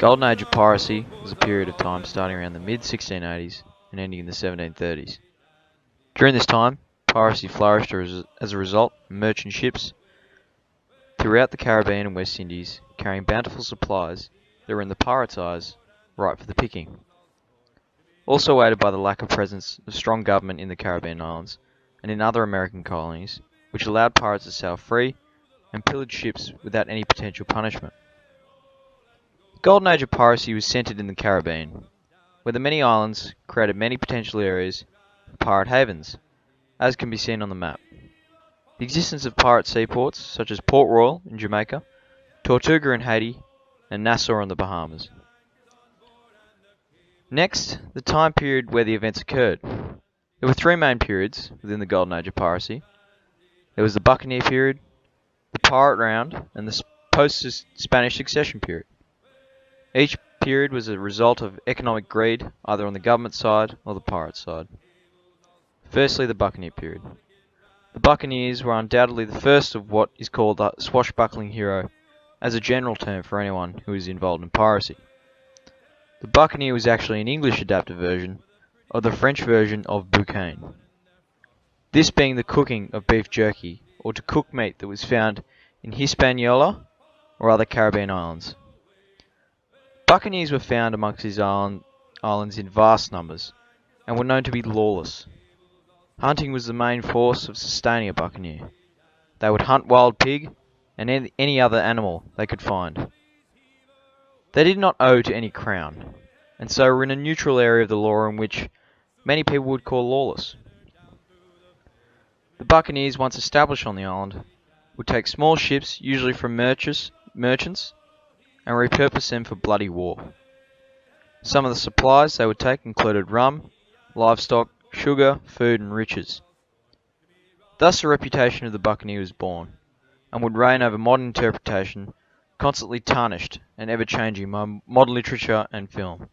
Golden Age of piracy was a period of time starting around the mid-1680s and ending in the 1730s. During this time, piracy flourished as a result of merchant ships throughout the Caribbean and West Indies carrying bountiful supplies that were in the pirates' eyes ripe for the picking. Also aided by the lack of presence of strong government in the Caribbean islands and in other American colonies, which allowed pirates to sail free and pillage ships without any potential punishment. The Golden Age of piracy was centered in the Caribbean, where the many islands created many potential areas for pirate havens, as can be seen on the map. The existence of pirate seaports such as Port Royal in Jamaica, Tortuga in Haiti, and Nassau in the Bahamas. Next, the time period where the events occurred. There were three main periods within the Golden Age of piracy. There was the Buccaneer period, the Pirate Round, and the post-Spanish Succession period. Each period was a result of economic greed, either on the government side or the pirate side. Firstly, the Buccaneer period. The Buccaneers were undoubtedly the first of what is called the swashbuckling hero, as a general term for anyone who is involved in piracy. The Buccaneer was actually an English adapted version of the French version of boucan. This being the cooking of beef jerky, or to cook meat that was found in Hispaniola or other Caribbean islands. Buccaneers were found amongst these islands in vast numbers, and were known to be lawless. Hunting was the main force of sustaining a buccaneer. They would hunt wild pig and any other animal they could find. They did not owe to any crown, and so were in a neutral area of the law in which many people would call lawless. The buccaneers, once established on the island, would take small ships, usually from merchants, and repurpose them for bloody war. Some of the supplies they would take included rum, livestock, sugar, food, and riches. Thus the reputation of the buccaneer was born, and would reign over modern interpretation, constantly tarnished and ever-changing by modern literature and film.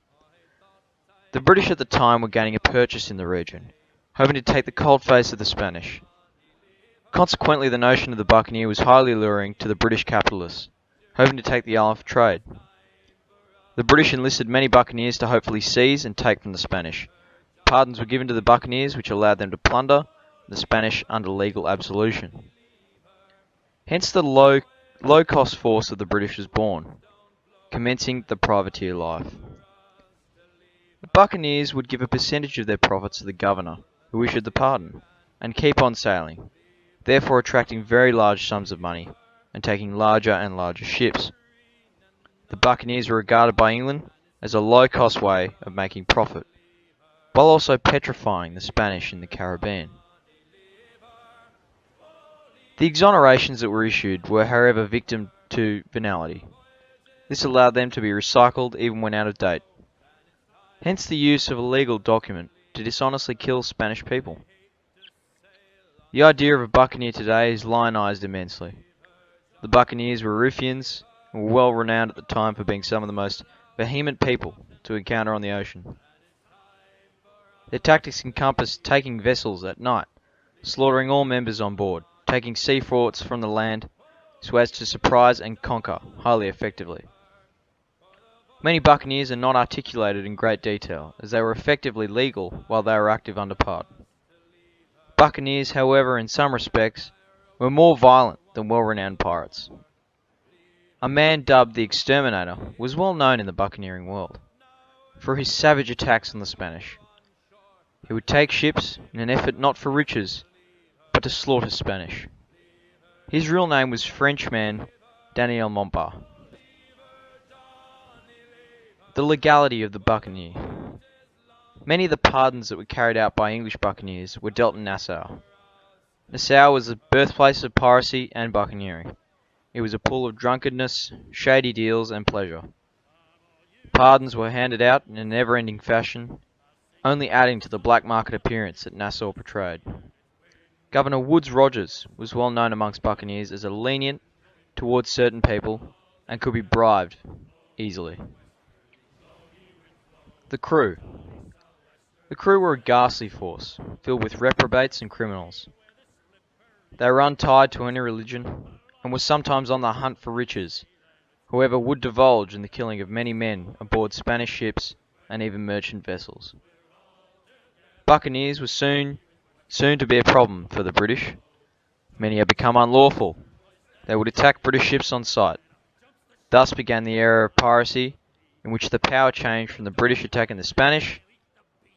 The British at the time were gaining a purchase in the region, hoping to take the cold face of the Spanish. Consequently, the notion of the buccaneer was highly alluring to the British capitalists, hoping to take the island for trade. The British enlisted many buccaneers to hopefully seize and take from the Spanish. Pardons were given to the buccaneers, which allowed them to plunder the Spanish under legal absolution. Hence the low-cost force of the British was born, commencing the privateer life. The buccaneers would give a percentage of their profits to the governor, who issued the pardon, and keep on sailing, therefore attracting very large sums of money, and taking larger and larger ships. The buccaneers were regarded by England as a low-cost way of making profit, while also petrifying the Spanish in the Caribbean. The exonerations that were issued were however victim to venality. This allowed them to be recycled even when out of date. Hence the use of a legal document to dishonestly kill Spanish people. The idea of a buccaneer today is lionized immensely. The buccaneers were ruffians and were well renowned at the time for being some of the most vehement people to encounter on the ocean. Their tactics encompassed taking vessels at night, slaughtering all members on board, taking sea forts from the land so as to surprise and conquer highly effectively. Many buccaneers are not articulated in great detail, as they were effectively legal while they were active under pardon. Buccaneers, however, in some respects, were more violent than well-renowned pirates. A man dubbed the Exterminator was well known in the buccaneering world for his savage attacks on the Spanish. He would take ships in an effort not for riches, but to slaughter Spanish. His real name was Frenchman Daniel Montbar. The legality of the buccaneer. Many of the pardons that were carried out by English buccaneers were dealt in Nassau. Nassau was the birthplace of piracy and buccaneering. It was a pool of drunkenness, shady deals, and pleasure. Pardons were handed out in a never-ending fashion, only adding to the black market appearance that Nassau portrayed. Governor Woodes Rogers was well known amongst buccaneers as a lenient towards certain people and could be bribed easily. The crew. The crew were a ghastly force, filled with reprobates and criminals. They were untied to any religion, and were sometimes on the hunt for riches, however, would divulge in the killing of many men aboard Spanish ships and even merchant vessels. Buccaneers were soon to be a problem for the British. Many had become unlawful. They would attack British ships on sight. Thus began the era of piracy, in which the power changed from the British attacking the Spanish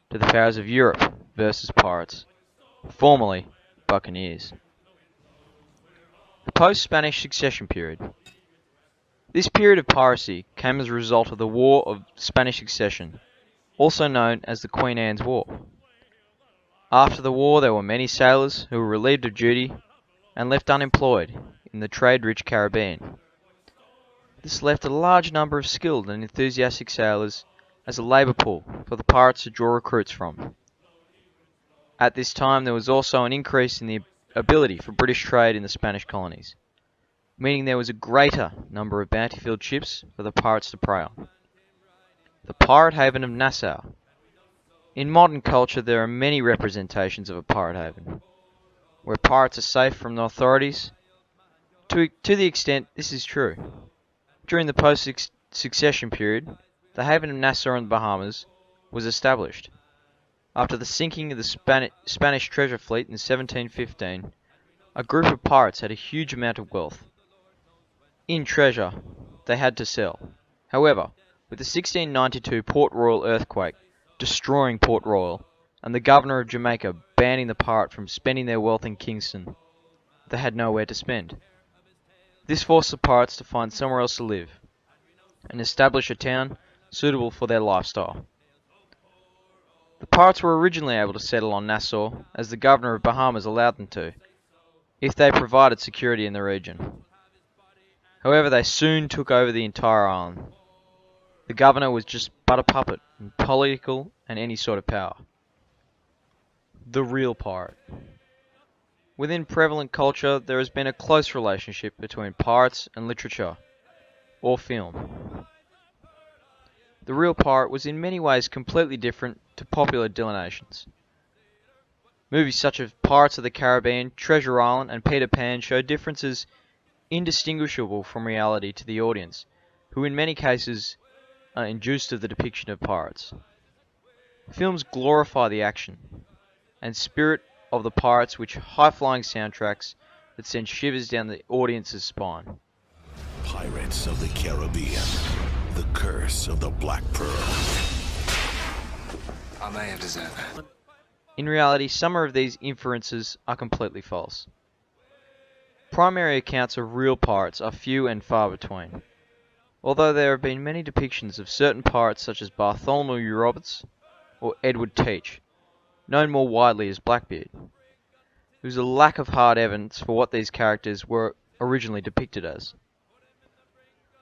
to the powers of Europe versus pirates, formerly buccaneers. The post-Spanish succession period. This period of piracy came as a result of the War of Spanish Succession, also known as the Queen Anne's War. After the war, there were many sailors who were relieved of duty and left unemployed in the trade-rich Caribbean. This left a large number of skilled and enthusiastic sailors as a labour pool for the pirates to draw recruits from. At this time, there was also an increase in the ability for British trade in the Spanish colonies, meaning there was a greater number of bounty-filled ships for the pirates to prey on. The pirate haven of Nassau. In modern culture, there are many representations of a pirate haven, where pirates are safe from the authorities. To the extent this is true, during the post-succession period, the haven of Nassau in the Bahamas was established. After the sinking of the Spanish treasure fleet in 1715, a group of pirates had a huge amount of wealth. In treasure, they had to sell. However, with the 1692 Port Royal earthquake destroying Port Royal, and the governor of Jamaica banning the pirate from spending their wealth in Kingston, they had nowhere to spend. This forced the pirates to find somewhere else to live, and establish a town suitable for their lifestyle. The pirates were originally able to settle on Nassau, as the governor of Bahamas allowed them to, if they provided security in the region. However, they soon took over the entire island. The governor was just but a puppet in political and any sort of power. The real pirate. Within prevalent culture, there has been a close relationship between pirates and literature, or film. The real pirate was in many ways completely different to popular delineations. Movies such as Pirates of the Caribbean, Treasure Island, and Peter Pan show differences indistinguishable from reality to the audience, who in many cases are induced of the depiction of pirates. Films glorify the action and spirit of the pirates, with high-flying soundtracks that send shivers down the audience's spine. Pirates of the Caribbean, the curse of the Black Pearl. I may have deserved that. In reality, some of these inferences are completely false. Primary accounts of real pirates are few and far between, although there have been many depictions of certain pirates such as Bartholomew Roberts or Edward Teach, known more widely as Blackbeard. There's a lack of hard evidence for what these characters were originally depicted as.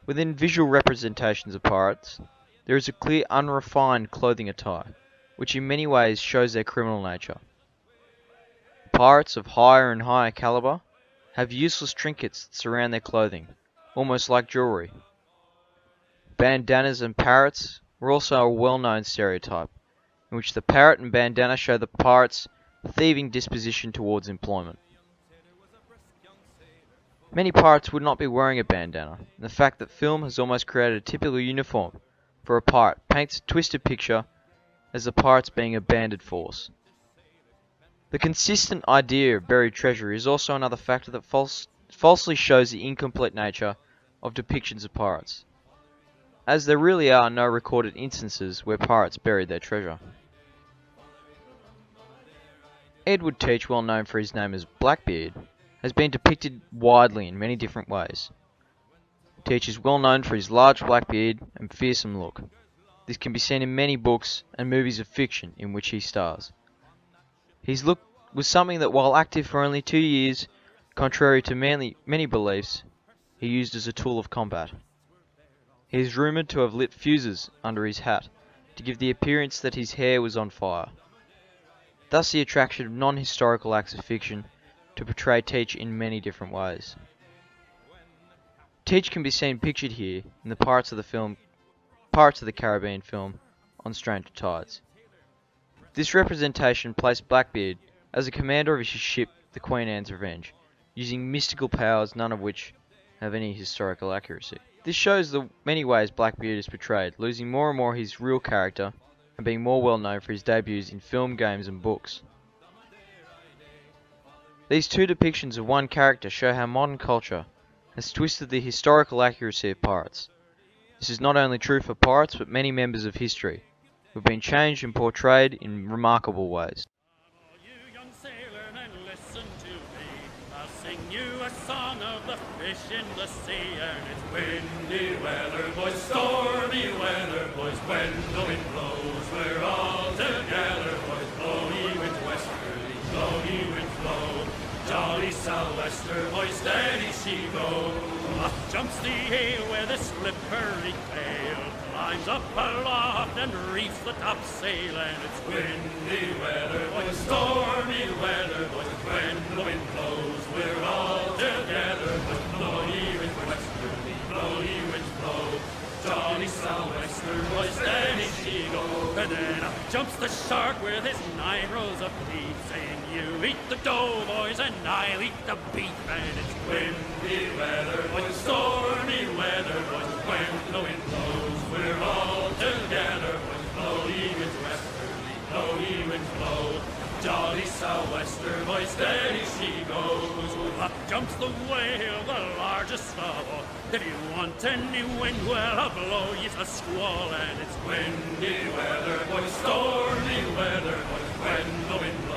Within visual representations of pirates, there is a clear unrefined clothing attire, which in many ways shows their criminal nature. Pirates of higher and higher caliber have useless trinkets that surround their clothing, almost like jewelry. Bandanas and parrots were also a well-known stereotype, in which the parrot and bandana show the pirate's thieving disposition towards employment. Many pirates would not be wearing a bandana, and the fact that film has almost created a typical uniform for a pirate paints a twisted picture as the pirates being a banded force. The consistent idea of buried treasure is also another factor that falsely shows the incomplete nature of depictions of pirates, as there really are no recorded instances where pirates buried their treasure. Edward Teach, well known for his name as Blackbeard, has been depicted widely in many different ways. Teach is well known for his large black beard and fearsome look. This can be seen in many books and movies of fiction in which he stars. His look was something that, while active for only 2 years, contrary to many beliefs, he used as a tool of combat. He is rumoured to have lit fuses under his hat to give the appearance that his hair was on fire. Thus the attraction of non-historical acts of fiction to portray Teach in many different ways. Teach can be seen pictured here in the Pirates of the Caribbean film On Stranger Tides. This representation placed Blackbeard as a commander of his ship, the Queen Anne's Revenge, using mystical powers, none of which have any historical accuracy. This shows the many ways Blackbeard is portrayed, losing more and more his real character and being more well known for his debuts in film, games and books. These two depictions of one character show how modern culture has twisted the historical accuracy of pirates. This is not only true for pirates but many members of history, who have been changed and portrayed in remarkable ways. You young sailor, and listen to me. I'll sing you a song of the fish in the sea, and it's windy weather, boys, stormy weather, boys. When the wind blows, we're all together, boys. Blow ye wind westerly, blow ye wind flow. Jolly sou'wester, boys, steady she go. Up jumps the ale with a slippery tail, climbs up aloft and reefs the topsail, and it's windy weather, boys, stormy weather, boys. When the wind blows, we're all together, boys. Blow ye wind westerly, blow ye wind flow. Jolly sou'wester, boys, steady she go. And then up jumps the shark with his 9 rows of teeth, saying, you eat the dough, boys, and I'll eat the beef. And it's windy weather, boys, stormy weather, boys. When the wind blows, we're all together, boys. Blow ye winds westerly, blow ye winds blow. Jolly sou'wester, boys, steady she goes. Up jumps the whale, the largest of all. If you want any wind, well, I'll blow ye a squall. And it's windy weather, boys, stormy weather, boys. When the wind blows,